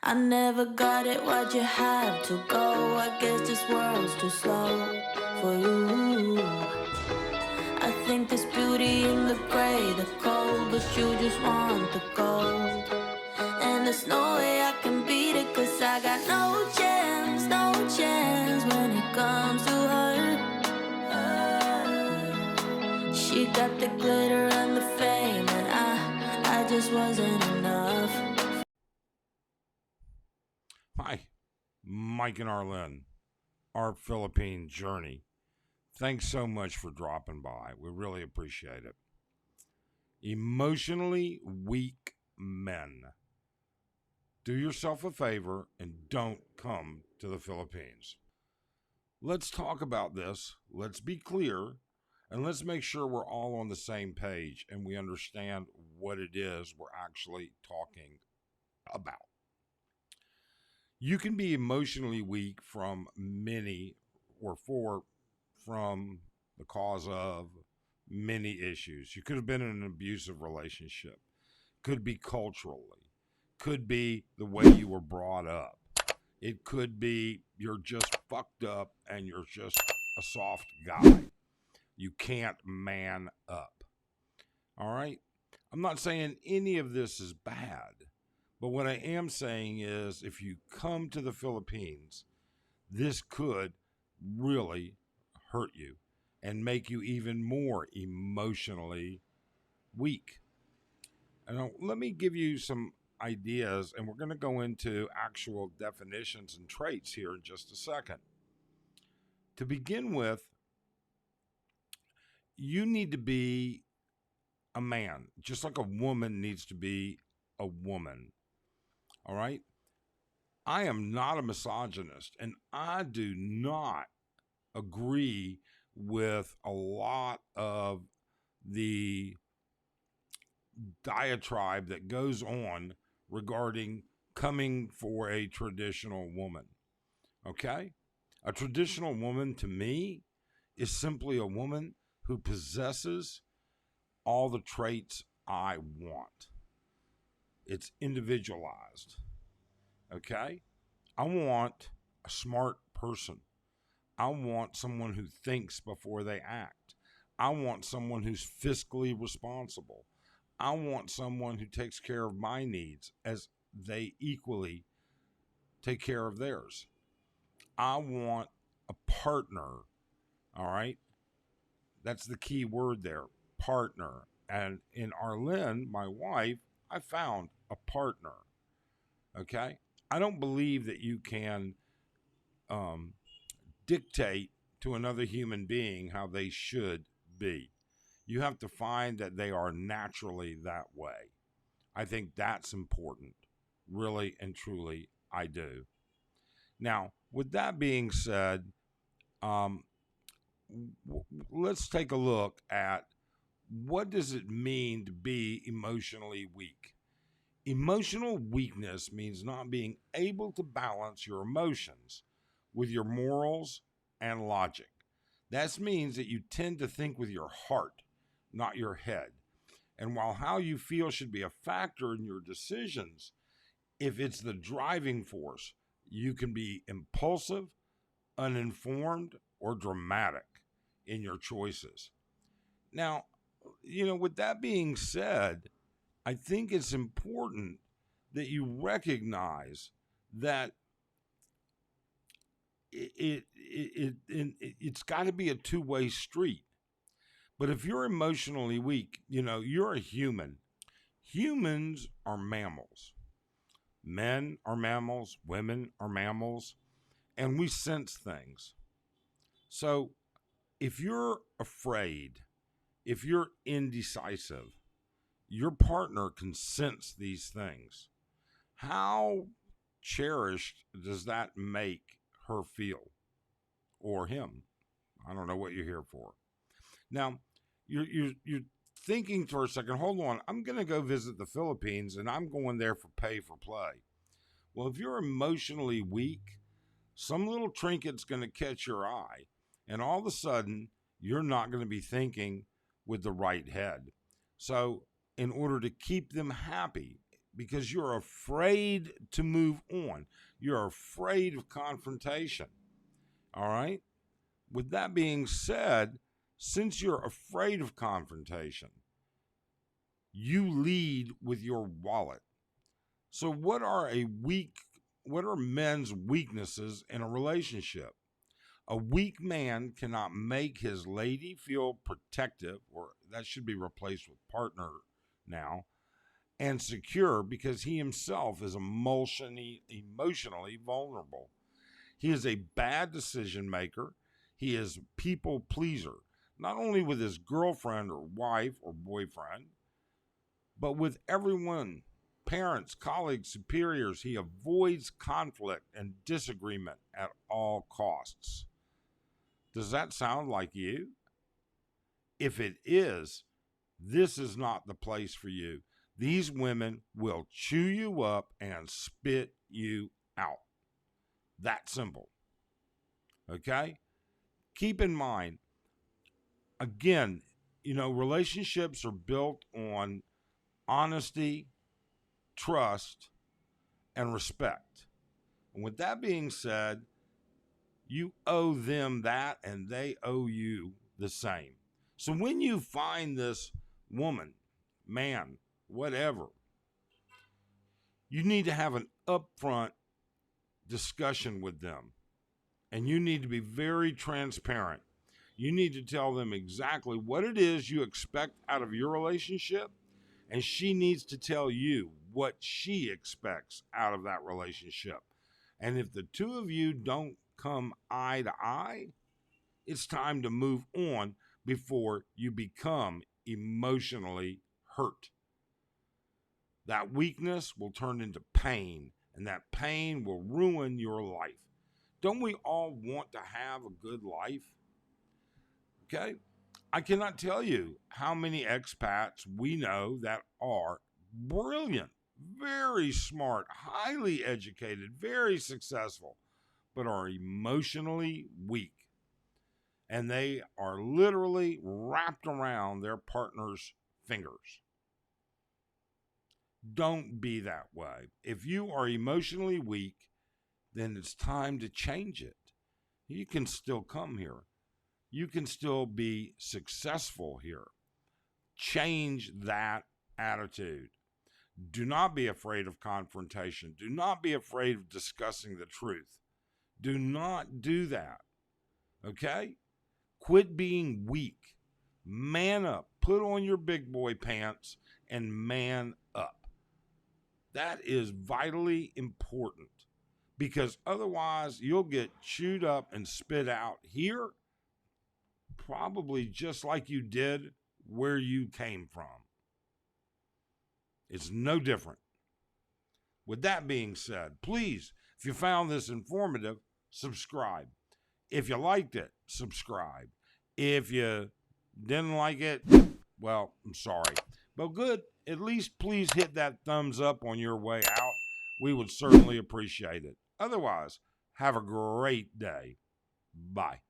I never got it, why'd you have to go? I guess this world's too slow for you. I think there's beauty in the gray, the cold, but you just want the gold. And there's no way I can beat it, 'cause I got no chance, no chance when it comes to her. She got the glitter and the fame, and I just wasn't enough. Hi, Mike and Arlen, our Philippine journey. Thanks so much for dropping by. We really appreciate it. Emotionally weak men. Do yourself a favor and don't come to the Philippines. Let's talk about this. Let's be clear. And let's make sure we're all on the same page and we understand what it is we're actually talking about. You can be emotionally weak from from the cause of many issues. You could have been in an abusive relationship, could be culturally, could be the way you were brought up. It could be you're just fucked up and you're just a soft guy. You can't man up. All right? I'm not saying any of this is bad, but what I am saying is if you come to the Philippines, this could really hurt you and make you even more emotionally weak. And let me give you some ideas, and we're going to go into actual definitions and traits here in just a second. To begin with, you need to be a man, just like a woman needs to be a woman. All right? I am not a misogynist, and I do not agree with a lot of the diatribe that goes on regarding coming for a traditional woman. Okay? A traditional woman to me is simply a woman who possesses all the traits I want. It's individualized. Okay? I want a smart person. I want someone who thinks before they act. I want someone who's fiscally responsible. I want someone who takes care of my needs as they equally take care of theirs. I want a partner, all right? That's the key word there, partner. And in Arlene, my wife, I found a partner, okay? I don't believe that you can dictate to another human being how they should be. You have to find that they are naturally that way. I think that's important. Really and truly, I do. Now, with that being said, let's take a look at what does it mean to be emotionally weak. Emotional weakness means not being able to balance your emotions with your morals and logic. That means that you tend to think with your heart, not your head. And while how you feel should be a factor in your decisions, if it's the driving force, you can be impulsive, uninformed, or dramatic in your choices. Now, with that being said, I think it's important that you recognize that it's got to be a two-way street. But if you're emotionally weak, you're a human. Humans are mammals. Men are mammals, women are mammals, and we sense things. So if you're afraid, if you're indecisive, your partner can sense these things. How cherished does that make her feel, or him? I don't know what you're here for. Now, you're thinking for a second, hold on, I'm going to go visit the Philippines and I'm going there for pay for play. Well, if you're emotionally weak, some little trinket's going to catch your eye, and all of a sudden, you're not going to be thinking with the right head. So, in order to keep them happy, because you're afraid to move on. You're afraid of confrontation. All right? With that being said, since you're afraid of confrontation, you lead with your wallet. So what are men's weaknesses in a relationship? A weak man cannot make his lady feel protective, or that should be replaced with partner now, and secure, because he himself is emotionally vulnerable. He is a bad decision maker. He is a people pleaser, not only with his girlfriend or wife or boyfriend, but with everyone, parents, colleagues, superiors. He avoids conflict and disagreement at all costs. Does that sound like you? If it is, this is not the place for you. These women will chew you up and spit you out. That simple. Okay? Keep in mind, again, relationships are built on honesty, trust, and respect. And with that being said, you owe them that and they owe you the same. So when you find this woman, man, whatever, you need to have an upfront discussion with them. And you need to be very transparent. You need to tell them exactly what it is you expect out of your relationship. And she needs to tell you what she expects out of that relationship. And if the two of you don't come eye to eye, it's time to move on before you become emotionally hurt. That weakness will turn into pain, and that pain will ruin your life. Don't we all want to have a good life? Okay? I cannot tell you how many expats we know that are brilliant, very smart, highly educated, very successful, but are emotionally weak. And they are literally wrapped around their partner's fingers. Don't be that way. If you are emotionally weak, then it's time to change it. You can still come here. You can still be successful here. Change that attitude. Do not be afraid of confrontation. Do not be afraid of discussing the truth. Do not do that. Okay? Quit being weak. Man up. Put on your big boy pants and man up. That is vitally important, because otherwise you'll get chewed up and spit out here, probably just like you did where you came from. It's no different. With that being said, please, if you found this informative, subscribe. If you liked it, subscribe. If you didn't like it, well, I'm sorry. But good, at least please hit that thumbs up on your way out. We would certainly appreciate it. Otherwise, have a great day. Bye.